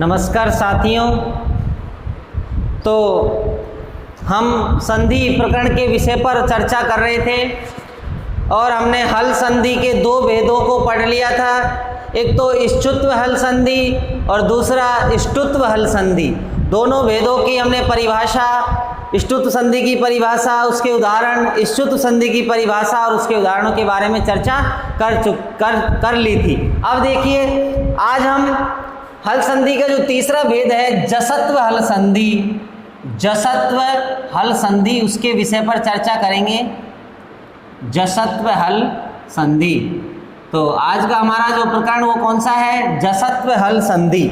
नमस्कार साथियों। तो हम संधि प्रकरण के विषय पर चर्चा कर रहे थे और हमने हल संधि के दो भेदों को पढ़ लिया था। एक तो इष्टुत्व हल संधि और दूसरा इष्टुत्व हल संधि। दोनों भेदों की हमने परिभाषा, इष्टुत्व संधि की परिभाषा, उसके उदाहरण, इष्टुत्व संधि की परिभाषा और उसके उदाहरणों के बारे में चर्चा कर ली थी। अब देखिए, आज हम हल संधि का जो तीसरा भेद है जसत्व हल संधि, जसत्व हल संधि, उसके विषय पर चर्चा करेंगे। जसत्व हल संधि। तो आज का हमारा जो प्रकरण वो कौन सा है? जसत्व हल संधि।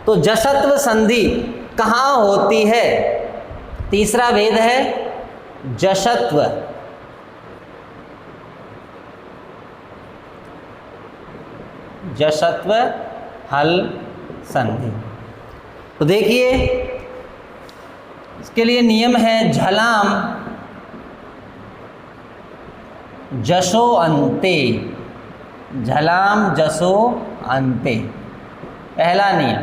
तो जसत्व संधि कहाँ होती है? तीसरा भेद है जसत्व। जसत्व हल संधि। तो देखिए, इसके लिए नियम है झलाम जसो अंते। झलाम जसो अंते, पहला नियम,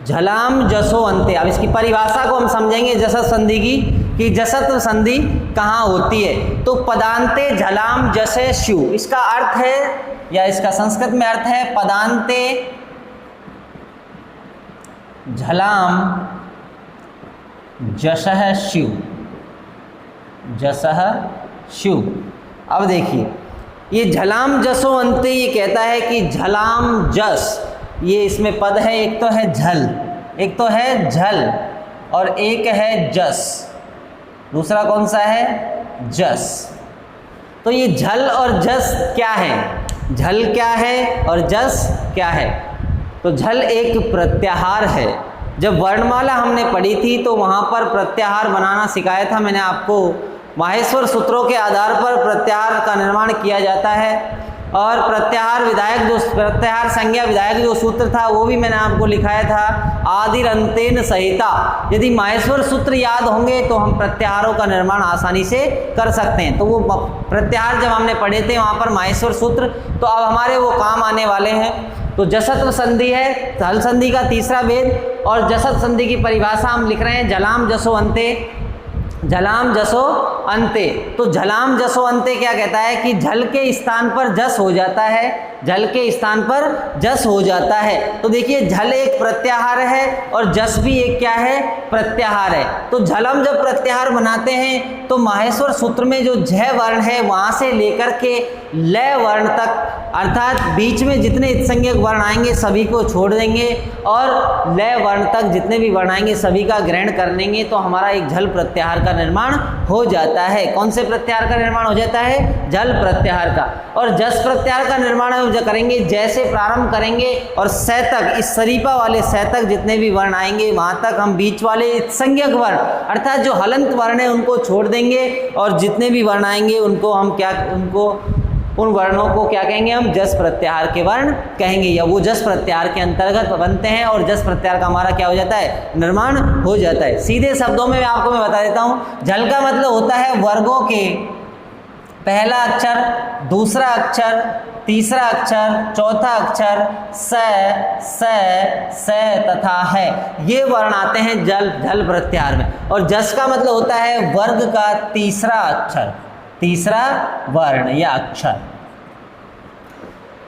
झलाम जसो अंते। अब इसकी परिभाषा को हम समझेंगे जसत्व संधि की, कि जसत्व संधि कहाँ होती है। तो पदांते झलाम जसे स्यु, इसका अर्थ है या इसका संस्कृत में अर्थ है पदांते झलाम जसह स्यु, जसह स्यु। अब देखिए, ये झलाम जसो अंते ये कहता है कि झलाम जस, ये इसमें पद है, एक तो है झल, एक तो है झल और एक है जस, दूसरा कौन सा है? जस। तो ये झल और जस क्या है? झल क्या है और जस क्या है? तो झल एक प्रत्याहार है। जब वर्णमाला हमने पढ़ी थी तो वहाँ पर प्रत्याहार बनाना सिखाया था मैंने आपको। माहेश्वर सूत्रों के आधार पर प्रत्याहार का निर्माण किया जाता है और प्रत्याहार विधायक जो प्रत्याहार संज्ञा विधायक जो सूत्र था वो भी मैंने आपको लिखाया था, आदिर अंतेन सहिता। यदि माहेश्वर सूत्र याद होंगे तो हम प्रत्याहारों का निर्माण आसानी से कर सकते हैं। तो वो प्रत्याहार जब हमने पढ़े थे वहाँ पर माहेश्वर सूत्र, तो अब हमारे वो काम आने वाले हैं। तो जसत्व संधि है हल संधि का तीसरा भेद, और जसत्व संधि की परिभाषा हम लिख रहे हैं झलाम जसो अंते, झलाम जसो अंते। तो झलाम जसो अंते क्या कहता है कि झल के स्थान पर जस हो जाता है, झल के स्थान पर जस हो जाता है। तो देखिए, झल एक प्रत्याहार है और जस भी एक क्या है? प्रत्याहार है। तो झलम जब प्रत्याहार बनाते हैं तो माहेश्वर सूत्र में जो झ वर्ण है वहाँ से लेकर के ल वर्ण तक, अर्थात बीच में जितने इत्संज्ञक वर्ण आएंगे सभी को छोड़ देंगे और ल वर्ण तक जितने भी वर्ण आएंगे सभी का ग्रहण कर लेंगे, तो हमारा एक झल प्रत्याहार का निर्माण हो जाता है। कौन से प्रत्याहार का निर्माण हो जाता है? झल प्रत्याहार का। और जस प्रत्याहार का निर्माण हम जो करेंगे, जैसे प्रारंभ करेंगे और स तक, इस शरीफा वाले स तक जितने भी वर्ण आएंगे वहाँ तक हम बीच वाले इत्संज्ञक वर्ण अर्थात जो हलंत वर्ण है उनको छोड़ देंगे और जितने भी वर्ण आएंगे उनको हम क्या, उन वर्णों को क्या कहेंगे? हम जस प्रत्याहार के वर्ण कहेंगे, या वो जस प्रत्याहार के अंतर्गत बनते हैं और जस प्रत्याहार का हमारा क्या हो जाता है? निर्माण हो जाता है। सीधे शब्दों में आपको मैं बता देता हूँ, झल का मतलब होता है वर्गों के पहला अक्षर, दूसरा अक्षर, तीसरा अक्षर, चौथा अक्षर, स तथा है, ये वर्ण आते हैं झल प्रत्याहार में। और जस का मतलब होता है वर्ग का तीसरा अक्षर, तीसरा वर्ण या अक्षर।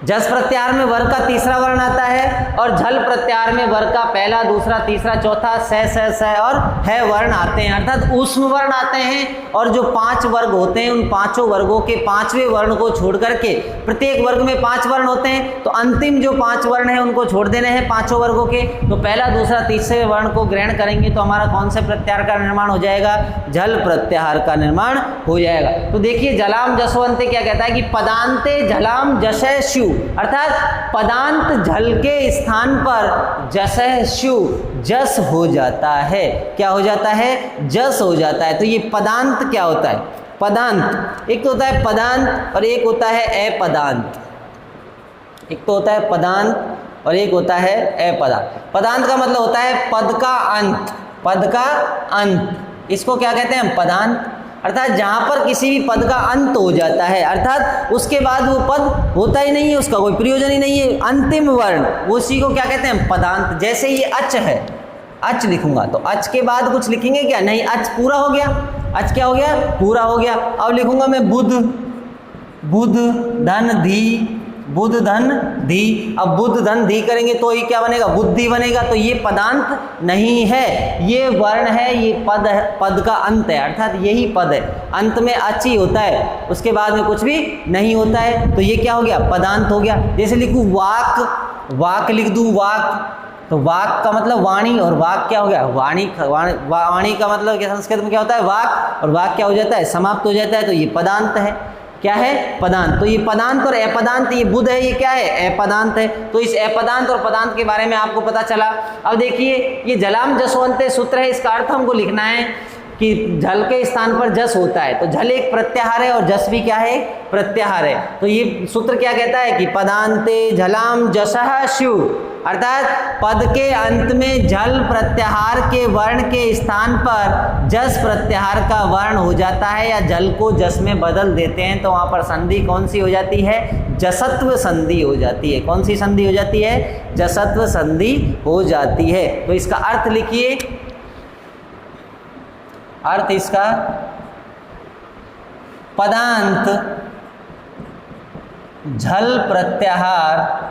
जस प्रत्याहार में वर्ग का तीसरा वर्ण आता है और झल प्रत्याहार में वर्ग का पहला, दूसरा, तीसरा, चौथा स और है वर्ण आते हैं, अर्थात ऊष्म वर्ण आते हैं। और जो 5 वर्ग होते हैं उन पांचों वर्गों के 5वें वर्ण को छोड़ करके, प्रत्येक वर्ग में 5 वर्ण होते हैं, तो अंतिम जो 5 वर्ण हैं उनको छोड़ देने हैं पांचों वर्गों के। तो पहला, दूसरा, तीसरे वर्ण को ग्रहण करेंगे तो हमारा कौन से प्रत्याहार का निर्माण हो जाएगा? झल प्रत्याहार का निर्माण हो जाएगा। तो देखिए, झलाम जसवंते क्या कहता है कि पदांते झलाम जसह स्यु, अर्थात पदांत झल के स्थान पर जसह स्यु, जस हो जाता है। क्या हो जाता है? जस हो जाता है। तो ये पदांत क्या होता है? पदांत एक तो होता है पदांत और एक होता है अपदांत। एक तो होता है पदांत और एक होता है अपदांत। पदांत का मतलब होता है पद का अंत, पद का अंत, इसको क्या कहते हैं हम? पदांत। अर्थात जहाँ पर किसी भी पद का अंत हो जाता है, अर्थात उसके बाद वो पद होता ही नहीं है, उसका कोई प्रयोजन ही नहीं है, अंतिम वर्ण, उसी को क्या कहते हैं, पदांत। जैसे ये अच है, अच लिखूंगा तो अच के बाद कुछ लिखेंगे क्या, नहीं, अच पूरा हो गया, अच क्या हो गया, पूरा हो गया। अब लिखूंगा मैं बुध, बुध धन धी, बुध धन धी। अब बुध धन धी करेंगे तो ये क्या बनेगा, बुद्धि बनेगा। तो ये पदांत नहीं है, ये वर्ण है, ये पद है, पद का अंत है, अर्थात यही पद है, अंत में अच ही होता है, उसके बाद में कुछ भी नहीं होता है। तो ये क्या हो गया, पदांत हो गया। जैसे लिखूं वाक, वाक लिख दूं वाक, तो वाक का मतलब वाणी, और वाक क्या हो गया, वाणी, वाणी का मतलब क्या संस्कृत में क्या होता है, वाक, और वाक क्या हो जाता है, समाप्त हो जाता है। तो ये पदांत है, क्या है, पदांत। तो ये पदांत और अपदांत, ये बुध है, ये क्या है, अपदांत है। तो इस अपदांत और पदांत के बारे में आपको पता चला। अब देखिए ये जलाम जसवंते सूत्र है, इसका अर्थ हमको लिखना है कि झल के स्थान पर जस होता है, तो झल एक प्रत्याहार है और जस भी क्या है, प्रत्याहार है। तो ये सूत्र क्या कहता है कि पदांते झलाम जसः स्युः, अर्थात पद के अंत में झल प्रत्याहार के वर्ण के स्थान पर जस प्रत्याहार का वर्ण हो जाता है, या जल को जस में बदल देते हैं, तो वहाँ पर संधि कौन सी हो जाती है, जसत्व संधि हो जाती है। कौन सी संधि हो जाती है, जसत्व संधि हो जाती है। तो इसका अर्थ लिखिए, अर्थ इसका पदांत झल प्रत्याहार,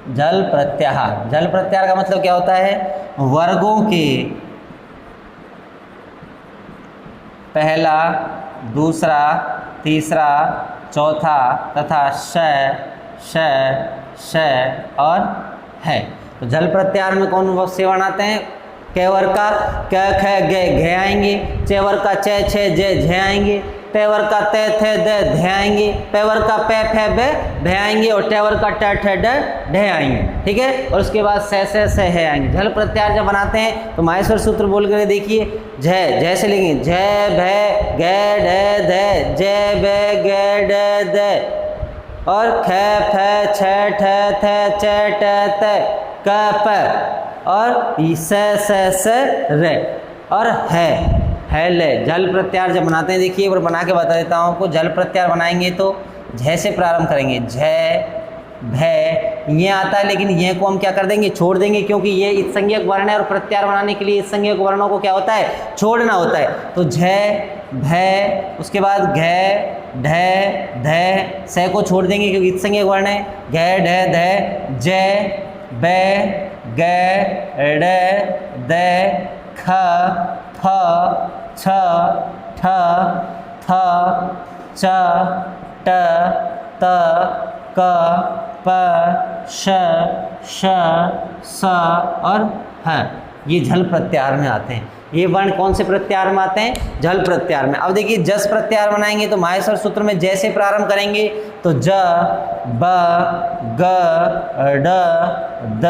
झल प्रत्याहार, झल प्रत्याहार का मतलब क्या होता है, वर्गों के पहला, दूसरा, तीसरा, चौथा तथा श और है। तो झल प्रत्याहार में कौन से वर्ण आते हैं, कैवर का क ख घ आएंगे, चेवर का च छ ज झ आएंगे, तेवर का ते थे द ध आएंगे, पेवर का पे फे बे भे आएंगे, और टेवर का ट ठ ड ढ आएंगे, ठीक है। और उसके बाद से है आएंगे। झल प्रत्याहार जब बनाते हैं तो माहेश्वर सूत्र बोल कर देखिए, झ से लिखेंगे, झ भ ग ढ ध ज ब ग ड द, और ख फ छ ठ थ च ट त क प, और स र, और है ले। जल प्रत्याहार जब बनाते हैं, देखिए और बना के बता देता हूँ आपको। जल प्रत्याहार बनाएंगे तो झ से प्रारंभ करेंगे, झ भय, ये आता है, लेकिन ये को हम क्या कर देंगे, छोड़ देंगे, क्योंकि ये इत्संज्ञक वर्ण है और प्रत्याहार बनाने के लिए इत्संज्ञक वर्णों को क्या होता है, छोड़ना होता है। तो झ भय, उसके बाद घ ढ ध, से को छोड़ देंगे क्योंकि इत्संज्ञक वर्ण है, घ ढ ध, ज ब ग ड द, ख फ छ ठ थ च ट त क प श स और ह, ये झल प्रत्याहार में आते हैं। ये वर्ण कौन से प्रत्याहार में आते हैं, झल प्रत्याहार में। अब देखिए जस प्रत्याहार बनाएंगे तो माहेश्वर सूत्र में जैसे प्रारंभ करेंगे तो ज ब ग ड द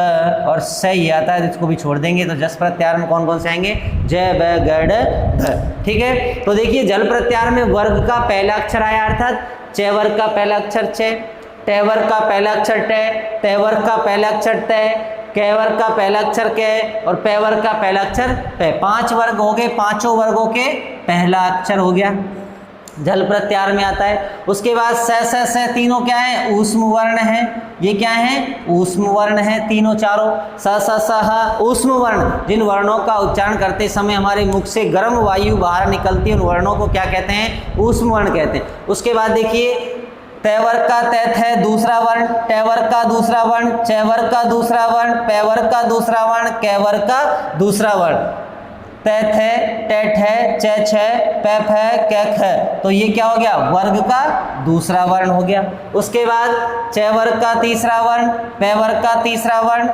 और सही आता है, इसको भी छोड़ देंगे। तो जस प्रत्याहार में कौन कौन से आएंगे, ज ब ग ड ध, ठीक है। तो देखिए जल प्रत्याहार में वर्ग का पहला अक्षर आया, अर्थात च वर्ग का पहला अक्षर च, ट वर्ग का पहला अक्षर ट, त वर्ग का पहला अक्षर त, क वर्ग का पहला अक्षर क, और प वर्ग का पहला अक्षर प। 5 वर्ग हो गए, पांचों वर्गों के पहला अक्षर हो गया, झल प्रत्याहार में आता है। उसके बाद स तीनों क्या है, ऊष्म वर्ण है। ये क्या है, ऊष्म वर्ण है तीनों चारों। स ह ऊष्म वर्ण, जिन वर्णों का उच्चारण करते समय हमारे मुख से गर्म वायु बाहर निकलती है, उन वर्णों को क्या कहते हैं, ऊष्म वर्ण कहते हैं। उसके बाद देखिए त वर्ग का त है दूसरा वर्ण, ट वर्ग का दूसरा वर्ण, च वर्ग का दूसरा वर्ण, प वर्ग का दूसरा वर्ण, क वर्ग का दूसरा वर्ण, त थ ट ठ च छ प फ क ख। तो ये क्या हो गया, वर्ग का दूसरा वर्ण हो गया। उसके बाद च वर्ग का तीसरा वर्ण, प वर्ग का तीसरा वर्ण,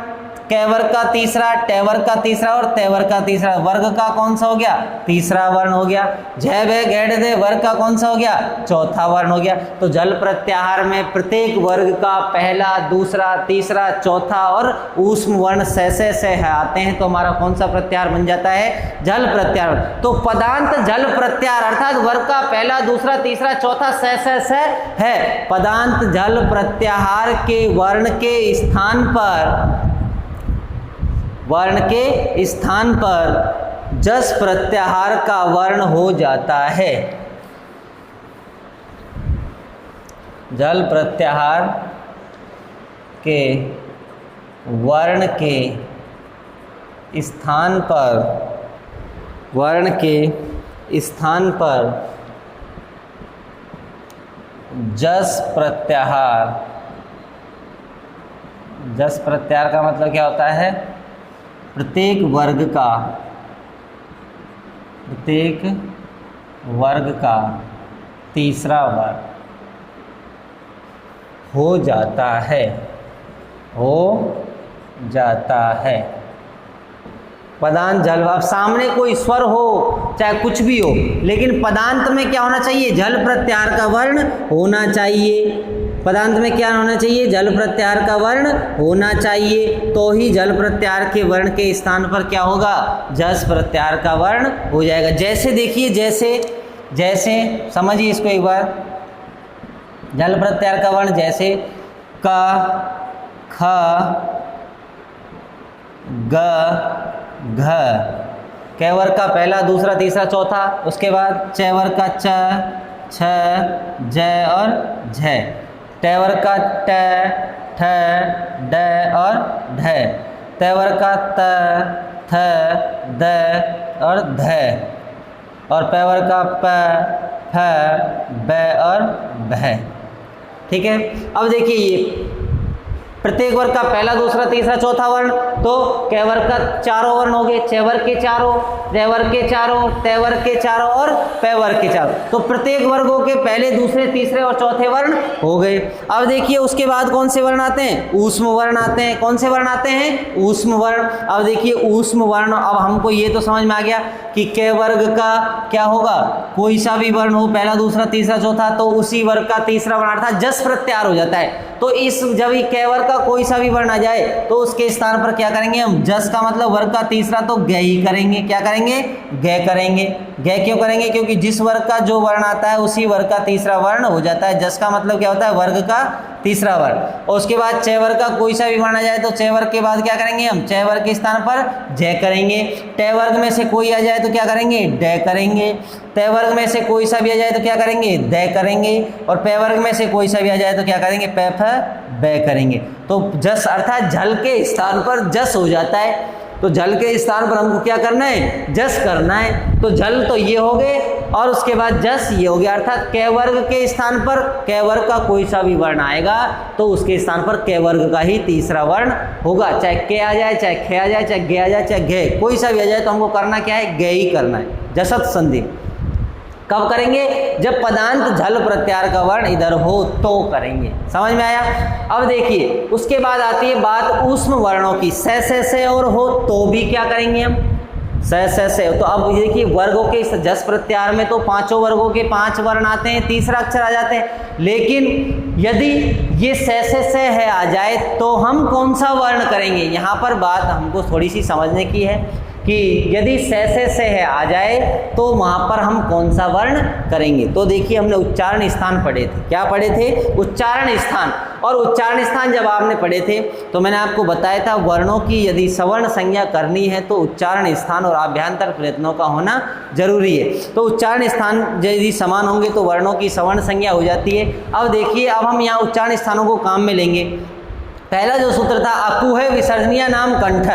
क वर्ग का तीसरा, ट वर्ग का तीसरा और त वर्ग का तीसरा, वर्ग का कौन सा हो गया, तीसरा वर्ण हो गया। झ भ ग ढ वर्ग का कौन सा हो गया, चौथा वर्ण हो गया। तो जल प्रत्याहार में प्रत्येक वर्ग का पहला, दूसरा, तीसरा, चौथा और ऊष्म वर्ण से आते हैं, तो हमारा कौन सा प्रत्याहार बन जाता है, जल प्रत्याहार। तो पदांत जल प्रत्याहार अर्थात वर्ग का पहला, दूसरा, तीसरा, चौथा से है। पदांत जल प्रत्याहार के वर्ण के स्थान पर जस प्रत्याहार का वर्ण हो जाता है। जल प्रत्याहार के वर्ण के स्थान पर जस प्रत्याहार का मतलब क्या होता है? प्रत्येक वर्ग का तीसरा वर्ग हो जाता है। पदांत जल, अब सामने कोई स्वर हो चाहे कुछ भी हो, लेकिन पदांत में क्या होना चाहिए? जल प्रत्याहार का वर्ण होना चाहिए। पदांत में क्या होना चाहिए? जल प्रत्याहार का वर्ण होना चाहिए, तो ही जल प्रत्याहार के वर्ण के स्थान पर क्या होगा? जस प्रत्याहार का वर्ण हो जाएगा। जैसे देखिए, जैसे समझिए इसको एक बार। जल प्रत्याहार का वर्ण जैसे क, ख, ग, घ, कै वर्ग का पहला, दूसरा, तीसरा, चौथा, उसके बाद च वर्ग का च, छ, ज और झ, ट वर्ग का ट, ठ, ड और ढ, त वर्ग का त, थ, द और ध, और प वर्ग का प, फ, ब और भ। ठीक है। अब देखिए ये प्रत्येक वर्ग का पहला, दूसरा, तीसरा, चौथा वर्ण, तो कै वर्ग का चारों वर्ण हो गए, च वर्ग के चारों, ज वर्ग के चारों, त वर्ग के चारों और प वर्ग के चारों। तो प्रत्येक वर्गों के पहले, दूसरे, तीसरे और चौथे वर्ण हो गए। अब देखिए उसके बाद कौन से वर्ण आते हैं? ऊष्म वर्ण आते हैं। कौन से वर्ण आते हैं? ऊष्म वर्ण। अब देखिए ऊष्म वर्ण, अब हमको ये तो समझ में आ गया कि कै वर्ग का क्या होगा? कोई सा भी वर्ण हो, पहला, दूसरा, तीसरा, चौथा, तो उसी वर्ग का तीसरा वर्ण अर्थात जस प्रत्याहार हो जाता है। तो इस जब ये कै वर्ग का कोई सा भी वर्ण आ जाए तो उसके स्थान पर क्या करेंगे हम? जस का मतलब वर्ग का तीसरा, तो ग ही करेंगे। क्या करेंगे? ग करेंगे। ग क्यों करेंगे? क्योंकि जिस वर्ग का जो वर्ण आता है उसी वर्ग का तीसरा वर्ण हो जाता है। जस का मतलब क्या होता है? वर्ग का तीसरा वर्ण। और उसके बाद च वर्ग का कोई सा भी वर्ण आ जाए तो च वर्ग के बाद क्या करेंगे हम? च वर्ग के स्थान पर ज करेंगे। ट वर्ग में से कोई आ जाए तो क्या करेंगे? ड करेंगे। त वर्ग में से कोई सा भी आ जाए तो क्या करेंगे? द करेंगे। और प वर्ग में से कोई सा भी आ जाए तो क्या करेंगे? प, फ, ब करेंगे। तो जस अर्थात जल के स्थान पर जस हो जाता है। तो जल के स्थान पर हमको क्या करना है? जस करना है। तो जल तो ये हो गए और उसके बाद जस ये हो गया, अर्थात कै वर्ग के स्थान पर कै वर्ग का कोई सा भी वर्ण आएगा तो उसके स्थान पर कै वर्ग का ही तीसरा वर्ण होगा। चाहे के आ जाए, चाहे खे आ जाए, चाहे गे आ जाए, चाहे घे, कोई सा भी आ जाए तो हमको करना क्या है? गे ही करना है। जसत संधि कब करेंगे? जब पदांत झल प्रत्याहार का वर्ण इधर हो तो करेंगे। समझ में आया? अब देखिए उसके बाद आती है बात ऊष्म वर्णों की। से और हो तो भी क्या करेंगे हम? से। तो अब देखिए वर्गों के इस जस प्रत्याहार में तो पांचों वर्गों के 5 वर्ण आते हैं, तीसरा अक्षर आ जाते हैं। लेकिन यदि ये से है आ जाए तो हम कौन सा वर्ण करेंगे? यहाँ पर बात हमको थोड़ी सी समझने की है कि यदि से है आ जाए तो वहाँ पर हम कौन सा वर्ण करेंगे। तो देखिए हमने उच्चारण स्थान पढ़े थे। क्या पढ़े थे? उच्चारण स्थान। और उच्चारण स्थान जब आपने पढ़े थे तो मैंने आपको बताया था वर्णों की यदि सवर्ण संज्ञा करनी है तो उच्चारण स्थान और आभ्यंतर प्रयत्नों का होना जरूरी है। तो उच्चारण स्थान यदि समान होंगे तो वर्णों की सवर्ण संज्ञा हो जाती है। अब देखिए अब हम यहाँ उच्चारण स्थानों को काम में लेंगे। पहला जो सूत्र था अकु है विसर्जनीय नाम कंठ।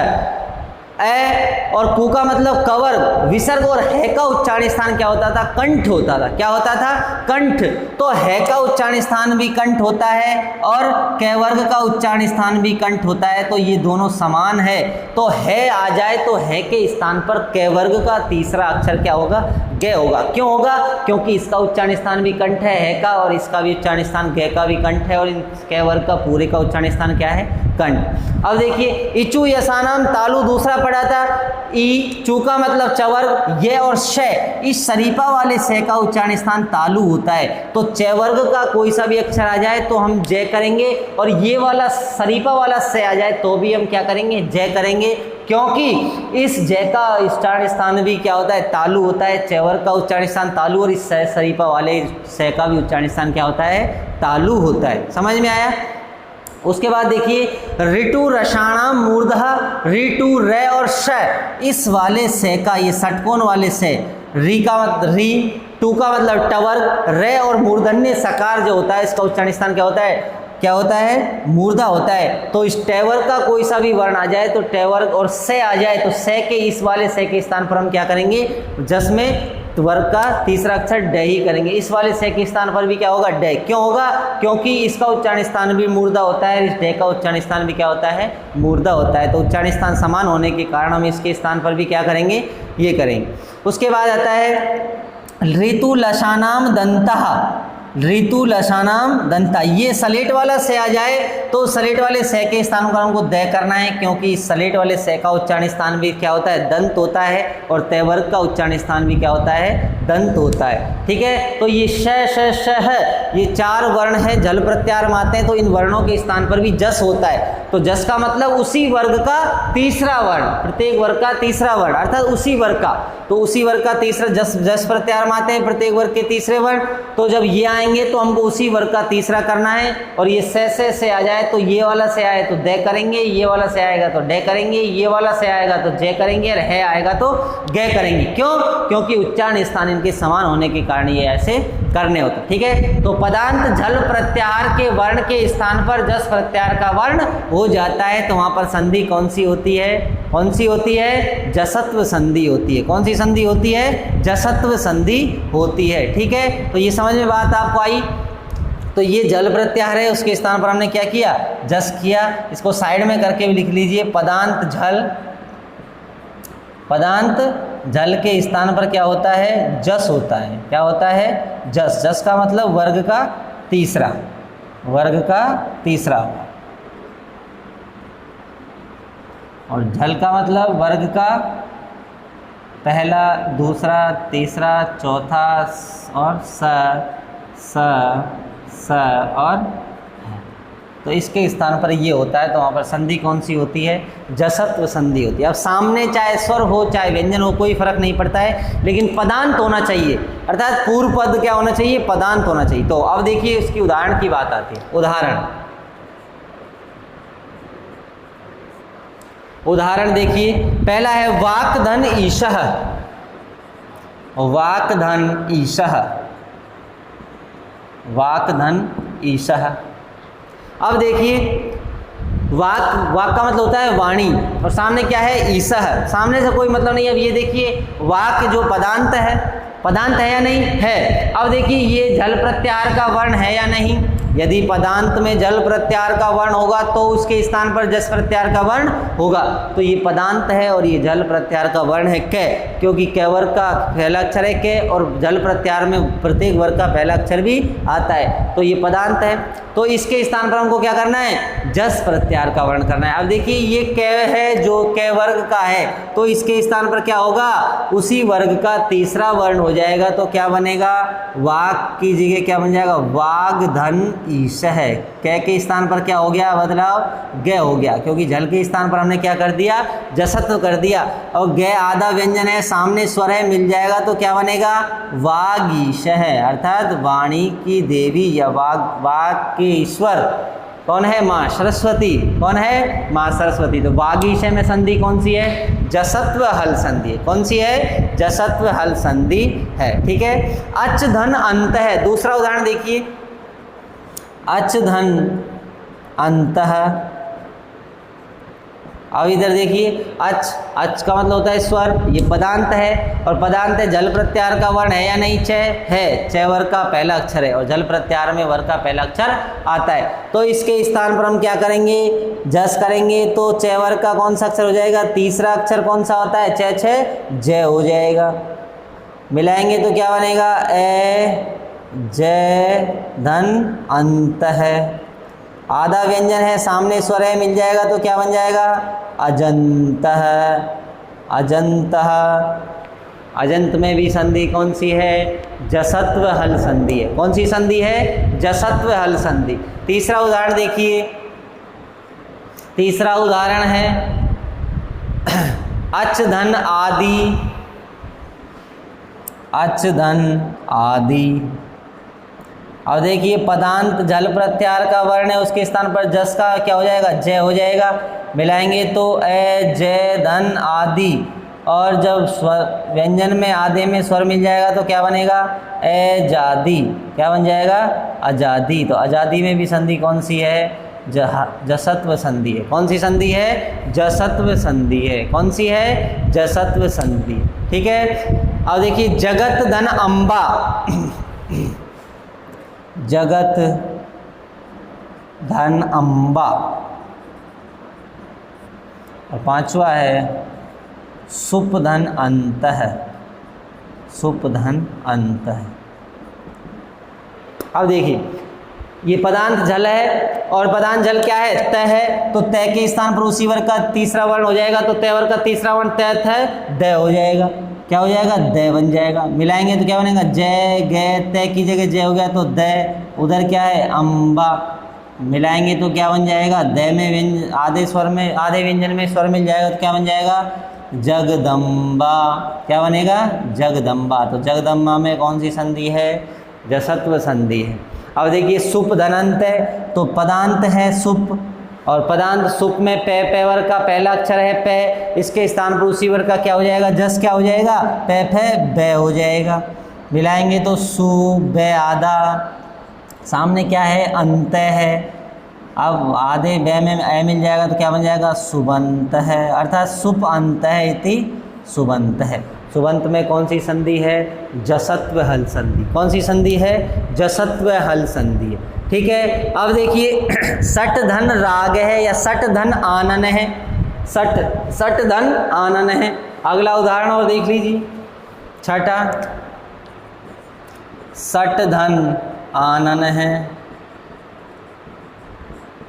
ए और कु का मतलब कवर्ग, विसर्ग और है का उच्चारण स्थान क्या होता था? कंठ होता था। क्या होता था? कंठ। तो है का उच्चारण स्थान भी कंठ होता है और कै वर्ग का उच्चारण स्थान भी कंठ होता है। तो ये दोनों समान है। तो है आ जाए तो है के स्थान पर कै वर्ग का तीसरा अक्षर क्या होगा? गे होगा। क्यों होगा? क्योंकि इसका उच्चारण स्थान भी कंठ है का, और इसका भी उच्चारण स्थान गे का भी कंठ है, और कै वर्ग का पूरे का उच्चारण स्थान क्या है? कंठ। अब देखिए इचु यसानाम तालु दूसरा पढ़ा था। ई चू का मतलब चवर्ग, ये और शय, इस शरीफा वाले से का उच्चारण स्थान तालु होता है। तो च वर्ग का कोई सा भी अक्षर आ जाए तो हम जय करेंगे, और ये वाला शरीफा वाला से आ जाए तो भी हम क्या करेंगे? जय करेंगे। क्योंकि इस जय का उच्चारण स्थान भी क्या होता है? तालु होता है। च वर्ग का उच्चारण स्थान तालु और इस शरीफा वाले से का भी उच्चारण स्थान क्या होता है? तालु होता है। समझ में आया? उसके बाद देखिए ऋतु रसाणाम मूर्धः, ऋतु रे और श, इस वाले से का, ये षटकोण वाले से, री का मतलब री, टू का मतलब टवर्ग, रे और मूर्धन्य सकार जो होता है इसका उच्चारण स्थान क्या होता है, क्या होता है, मूर्धा होता है। तो इस टैवर्ग का कोई सा भी वर्ण आ जाए तो टैवर्ग और से आ जाए तो से के इस वाले से के स्थान पर हम क्या करेंगे, जस में वर्ग का तीसरा अक्षर ड ही करेंगे। इस वाले से के स्थान पर भी क्या होगा, ड। क्यों होगा, क्योंकि इसका उच्चारण स्थान भी मूर्धा होता है, इस ड का उच्चारण स्थान भी क्या होता है, मूर्धा होता है। तो उच्चारण स्थान समान होने के कारण हम इसके स्थान पर भी क्या करेंगे, ये करेंगे। उसके बाद आता है ऋतु लशानाम दंतः, ऋतु लशानाम दंता, ये सलेट वाला से आ जाए तो सलेट वाले से के स्थान पर हमको द करना है, क्योंकि इस सलेट वाले से का उच्चारण स्थान भी क्या होता है, दंत होता है, और तैवर्ग का उच्चारण स्थान भी क्या होता है, दंत होता है। ठीक है, तो ये श श श है, ये चार वर्ण है, जल प्रत्याहार में आते हैं, तो इन वर्णों के स्थान पर भी जस होता है। तो जस का मतलब उसी वर्ग का तीसरा वर्ण, प्रत्येक वर्ग का तीसरा वर्ण, अर्थात उसी वर्ग का, तो उसी वर्ग का तीसरा, जस प्रत्याहार में आते हैं प्रत्येक वर्ग के तीसरे वर्ण। तो जब ये आएंगे तो हमको उसी वर्ग का तीसरा करना है, और ये से आ जाए तो ये वाला से आए तो द करेंगे, ये वाला से आएगा तो ड करेंगे, ये वाला से आएगा तो ज करेंगे, और है आएगा तो ग करेंगे। क्यों, क्योंकि उच्चारण स्थान इनके समान होने के कारण ये ऐसे करने होते। ठीक है, तो पदांत झल प्रत्याहार के वर्ण के स्थान पर जस प्रत्याहार का वर्ण हो जाता है, तो वहां पर संधि कौन सी होती है, कौन सी होती है, जसत्व संधि होती है। कौन सी संधि होती है, जसत्व संधि होती है। ठीक है, तो ये समझ में बात आपको आई। तो ये जल प्रत्याहार है, उसके स्थान पर हमने क्या किया, जस किया। इसको साइड में करके भी लिख लीजिए, पदांत झल, पदांत झल के स्थान पर क्या होता है, जस होता है। क्या होता है, जस। जस का मतलब वर्ग का तीसरा, वर्ग का तीसरा, और झल का मतलब वर्ग का पहला, दूसरा, तीसरा, चौथा, और स और तो इसके स्थान पर ये होता है, तो वहाँ पर संधि कौन सी होती है, जसत्व संधि होती है। अब सामने चाहे स्वर हो चाहे व्यंजन हो, कोई फर्क नहीं पड़ता है, लेकिन पदांत होना चाहिए, अर्थात पूर्व पद क्या होना चाहिए, पदांत होना चाहिए। तो अब देखिए इसकी उदाहरण की बात आती है। उदाहरण देखिए, पहला है वाक्धन ईशः, वाक्धन ईशः, वाक्धन ईशः। अब देखिए वाक, वाक का मतलब होता है वाणी, और सामने क्या है, ईशः, सामने से कोई मतलब नहीं। अब ये देखिए वाक जो पदांत है, पदांत है या नहीं है। अब देखिए ये जल प्रत्याहार का वर्ण है या नहीं, यदि पदांत में जल प्रत्याहार का वर्ण होगा तो उसके स्थान पर जस प्रत्याहार का वर्ण होगा। तो ये पदांत है और ये जल प्रत्याहार का वर्ण है कै, क्योंकि कै वर्ग का पहला अक्षर है कै, और जल प्रत्याहार में प्रत्येक वर्ग का पहला अक्षर भी आता है, तो ये पदांत है। तो इसके स्थान पर हमको क्या करना है, जस प्रत्याहार का वर्ण करना है। अब देखिए ये कै है जो कै वर्ग का है, तो इसके स्थान पर क्या होगा, उसी वर्ग का तीसरा वर्ण हो जाएगा। तो क्या बनेगा, वाक की जगह क्या बन जाएगा, वाग्धन ईशः। कै के स्थान पर क्या हो गया बदलाव, ग हो गया, क्योंकि जल के स्थान पर हमने क्या कर दिया, जसत्व कर दिया। और ग आधा व्यंजन है, सामने स्वर है, मिल जाएगा तो क्या बनेगा, वागीशः, अर्थात वाणी की देवी या वाग के ईश्वर कौन है, माँ सरस्वती। कौन है, माँ सरस्वती। तो वागीशः में संधि कौन सी है, जसत्व हल संधि। कौन सी है, जसत्व हल संधि है। ठीक है, अच धन अंत है। दूसरा उदाहरण देखिए, अच धन अंतः। अब इधर देखिए अच, अच का मतलब होता है स्वर, ये पदांत है, और पदांत है जल प्रत्याहार का वर्ण है या नहीं, च है, च वर्ग का पहला अक्षर है, और जल प्रत्याहार में वर्ग का पहला अक्षर आता है। तो इसके स्थान पर हम क्या करेंगे, जस करेंगे, तो च वर्ग का कौन सा अक्षर हो जाएगा, तीसरा अक्षर कौन सा होता है, च छ ज हो जाएगा। मिलाएंगे तो क्या बनेगा, ए ज धन अंत है। आधा व्यंजन है, सामने स्वर है, मिल जाएगा तो क्या बन जाएगा, अजंतः। अजंतः, अजंत में भी संधि कौन सी है, जसत्व हल संधि है। कौन सी संधि है, जसत्व हल संधि। तीसरा उदाहरण देखिए, तीसरा उदाहरण है अच धन आदि, अच धन आदि। अब देखिए पदांत झल प्रत्याहार का वर्ण है, उसके स्थान पर जस का क्या हो जाएगा, जय हो जाएगा। मिलाएंगे तो ए जय धन आदि, और जब स्वर व्यंजन में आधे में स्वर मिल जाएगा तो क्या बनेगा, ए जादी, क्या बन जाएगा, आजादी। तो आजादी में भी संधि कौन सी है, जसत्व संधि है। कौन सी संधि है, जसत्व संधि है। कौन सी है, जसत्व संधि। ठीक है। अब देखिए जगत धन अम्बा, जगत धन अम्बा, और पांचवा है सुप धन अंतः, सुप धन अंतः। अब देखिए ये पदांत झल है, और पदांत झल क्या है, त है, तो त के स्थान पर उसी वर्ग का तीसरा वर्ण हो जाएगा, तो त वर्ग का तीसरा वर्ण तैत है, द हो जाएगा। क्या हो जाएगा, द बन जाएगा। मिलाएंगे तो क्या बनेगा, जय गय, त की जगह जय हो गया तो द, उधर क्या है अम्बा। मिलाएंगे तो क्या बन जाएगा, द में आधे स्वर में, आधे व्यंजन में स्वर मिल जाएगा तो क्या बन जाएगा, जगदम्बा। क्या बनेगा, जगदम्बा। तो जगदम्बा में कौन सी संधि है, जसत्व संधि है। अब देखिए सुप धनंत है, तो पदांत है सुप, और पदांत सुप में पे वर्ग का पहला अक्षर है पे, इसके स्थान पर उसी वर्ग का क्या हो जाएगा, जस क्या हो जाएगा, पे बे हो जाएगा। मिलाएंगे तो सु बे आधा, सामने क्या है, अंत है। अब आधे बे में ए मिल जाएगा तो क्या बन जाएगा, सुबंत है, अर्थात सुप अंत है इति सुबंत है। सुबंत में कौन सी संधि है, जसत्व हल संधि। कौन सी संधि है, जसत्व हल संधि है। ठीक है। अब देखिए सट धन राग है या सट धन आनन है, सट धन आनन है। अगला उदाहरण और देख लीजिए, छठा, सट धन आनन है।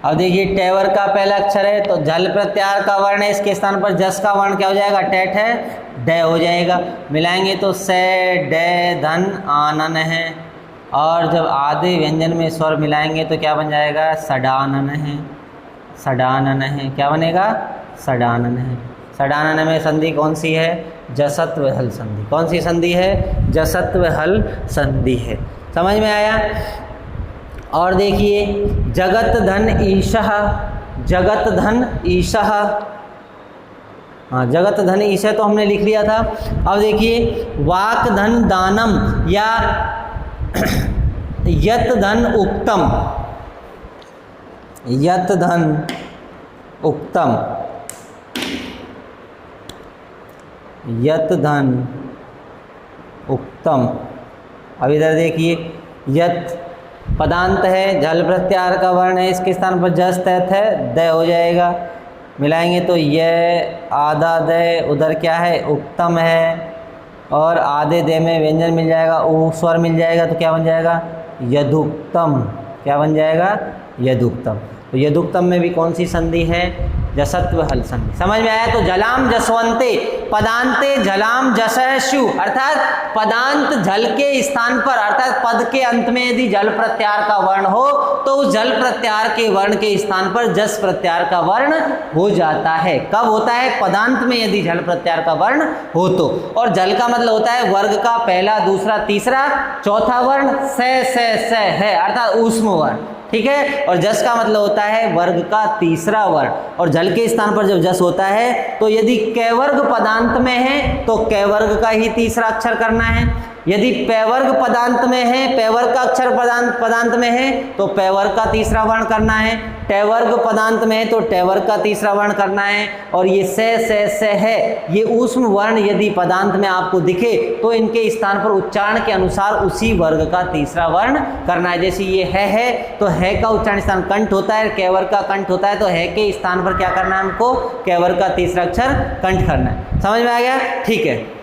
अब देखिए टेवर का पहला अक्षर है, तो झल प्रत्याहार का वर्ण है, इसके स्थान पर जस का वर्ण क्या हो जाएगा, टेट है, ड हो जाएगा। मिलाएंगे तो से ड धन आनन है, और जब आधे व्यंजन में स्वर मिलाएंगे तो क्या बन जाएगा, सडानन है, सडानन है। क्या बनेगा, सडानन है। सडानन में संधि कौन सी है, जसत्व हल संधि। कौन सी संधि है, जसत्व हल संधि है। समझ में आया। और देखिए जगत धन ईशः, जगत धन ईशः, हाँ जगत धन ईशः तो हमने लिख लिया था। अब देखिए वाक धन दानम या यत धन उक्तम, यत धन उक्तम, यत धन उक्तम। अब इधर देखिए यत पदांत है, झल प्रत्याहार का वर्ण है, इसके स्थान पर जस तैत है, द हो जाएगा। मिलाएंगे तो ये आधा द, उधर क्या है, उक्तम है, और आधे दे में व्यंजन मिल जाएगा, ऊ स्वर मिल जाएगा तो क्या बन जाएगा, यदुक्तम। क्या बन जाएगा, यदुक्तम। तो यदुक्तम में भी कौन सी संधि है, जसत्व हल संधि। समझ में आया। तो जलाम जसवंते, पदांते झलाम जसशु, अर्थात पदांत झल के स्थान पर, अर्थात पद के अंत में यदि जल प्रत्याहार का वर्ण हो तो उस जल प्रत्याहार के वर्ण के स्थान पर जस प्रत्याहार का वर्ण हो जाता है। कब होता है, पदांत में यदि जल प्रत्याहार का वर्ण हो तो। और जल का मतलब होता है वर्ग का पहला, दूसरा, तीसरा, चौथा वर्ण, से है, अर्थात ऊष्म वर्ण। ठीक है। और जस का मतलब होता है वर्ग का तीसरा वर्ण, और जल के स्थान पर जब जस होता है तो यदि कै वर्ग पदांत में है तो कै वर्ग का ही तीसरा अक्षर करना है, यदि पै वर्ग पदांत में है, पै वर्ग का अक्षर पदांत में है तो पै वर्ग का तीसरा वर्ण करना है, टै वर्ग पदांत में है तो टै वर्ग का तीसरा वर्ण करना है। और ये से है, ये ऊष्म वर्ण यदि पदांत में आपको दिखे तो इनके स्थान पर उच्चारण के अनुसार उसी वर्ग का तीसरा वर्ण करना है। जैसे ये है तो है का उच्चारण स्थान कंठ होता है, कै वर्ग का कंठ होता है, तो है के स्थान पर क्या करना है हमको, कै वर्ग का तीसरा अक्षर कंठ करना है। समझ में आ गया। ठीक है।